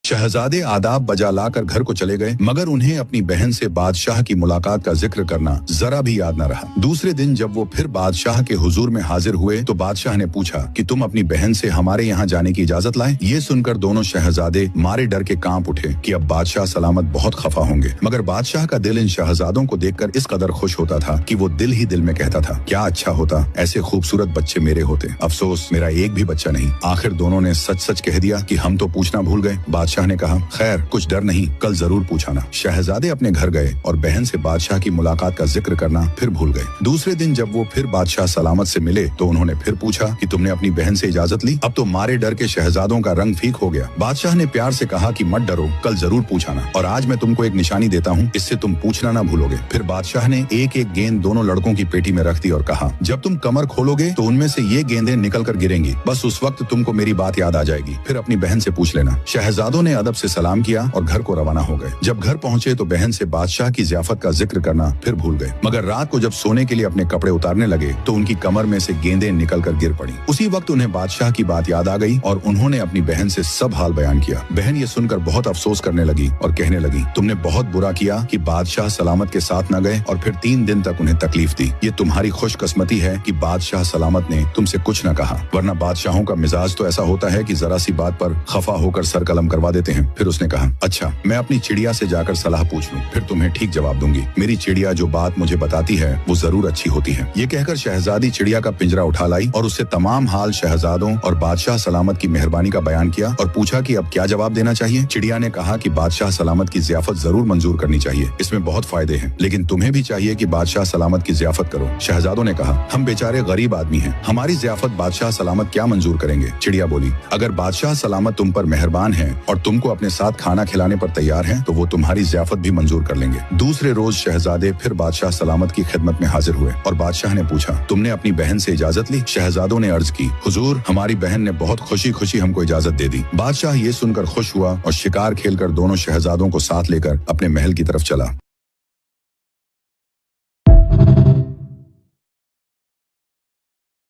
शहजादे आदाब बजा लाकर घर को चले गए, मगर उन्हें अपनी बहन से बादशाह की मुलाकात का जिक्र करना जरा भी याद न रहा। दूसरे दिन जब वो फिर बादशाह के हुजूर में हाजिर हुए तो बादशाह ने पूछा कि तुम अपनी बहन से हमारे यहाँ जाने की इजाजत लाए। ये सुनकर दोनों शहजादे मारे डर के कांप उठे कि अब बादशाह सलामत बहुत खफा होंगे, मगर बादशाह का दिल इन शहजादों को देखकर इस कदर खुश होता था कि वो दिल ही दिल में कहता था, क्या अच्छा होता ऐसे खूबसूरत बच्चे मेरे होते। अफसोस मेरा एक भी बच्चा नहीं। आखिर दोनों ने सच सच कह दिया कि हम तो पूछना भूल गए। बादशाह ने कहा, खैर कुछ डर नहीं, कल जरूर पूछाना। शहजादे अपने घर गए और बहन से बादशाह की मुलाकात का जिक्र करना फिर भूल गए। दूसरे दिन जब वो फिर बादशाह सलामत से मिले तो उन्होंने फिर पूछा कि तुमने अपनी बहन से इजाजत ली। अब तो मारे डर के शहजादों का रंग फीक हो गया। बादशाह ने प्यार से कहा कि मत डरो, कल जरूर पूछाना, और आज मैं तुमको एक निशानी देता हूँ, इससे तुम पूछना ना भूलोगे। फिर बादशाह ने एक एक गेंद दोनों लड़कों की पेटी में रख दी और कहा, जब तुम कमर खोलोगे तो उनमें से ये गेंदें निकल कर गिरेंगी। बस उस वक्त तुमको मेरी बात याद आ जाएगी, फिर अपनी बहन से पूछ लेना। शहजादों ने अदब से सलाम किया और घर को रवाना हो गए। जब घर पहुंचे तो बहन से बादशाह की ज़ियाफत का जिक्र करना फिर भूल गए, मगर रात को जब सोने के लिए अपने कपड़े उतारने लगे तो उनकी कमर में से गेंदें निकल कर गिर पड़ी। उसी वक्त उन्हें बादशाह की बात याद आ गई और उन्होंने अपनी बहन से सब हाल बयान किया। बहन ये सुनकर बहुत अफसोस करने लगी और कहने लगी, तुमने बहुत बुरा किया कि बादशाह सलामत के साथ न गए और फिर 3 दिन तक उन्हें तकलीफ दी। ये तुम्हारी खुशकिस्मती है कि बादशाह सलामत ने तुमसे कुछ न कहा, वरना बादशाहों का मिजाज तो ऐसा होता है कि जरा सी बात पर खफा होकर सर कलम करवा देते हैं। फिर उसने कहा, अच्छा मैं अपनी चिड़िया से जाकर सलाह पूछ लूं, फिर तुम्हें ठीक जवाब दूंगी। मेरी चिड़िया जो बात मुझे बताती है वो जरूर अच्छी होती है। ये कहकर शहजादी चिड़िया का पिंजरा उठा लाई और उससे तमाम हाल शहजादों और बादशाह सलामत की मेहरबानी का बयान किया और पूछा कि अब क्या जवाब देना चाहिए। चिड़िया ने कहा कि बादशाह सलामत की ज़ियाफत जरूर मंजूर करनी चाहिए, इसमें बहुत फायदे हैं, लेकिन तुम्हें भी चाहिए कि बादशाह सलामत की ज़ियाफत करो। शहजादों ने कहा, हम बेचारे गरीब आदमी हैं, हमारी ज़ियाफत बादशाह सलामत क्या मंजूर करेंगे। चिड़िया बोली, अगर बादशाह सलामत तुम पर मेहरबान है और तुमको अपने साथ खाना खिलाने पर तैयार हैं तो वो तुम्हारी ज़ियाफत भी मंजूर कर लेंगे। दूसरे रोज शहजादे फिर बादशाह सलामत की खिदमत में हाजिर हुए और बादशाह ने पूछा, तुमने अपनी बहन से इजाजत ली। शहजादों ने अर्ज की, हुजूर हमारी बहन ने बहुत खुशी खुशी हमको इजाजत दे दी। बादशाह ये सुनकर खुश हुआ और शिकार खेलकर दोनों शहजादों को साथ लेकर अपने महल की तरफ चला।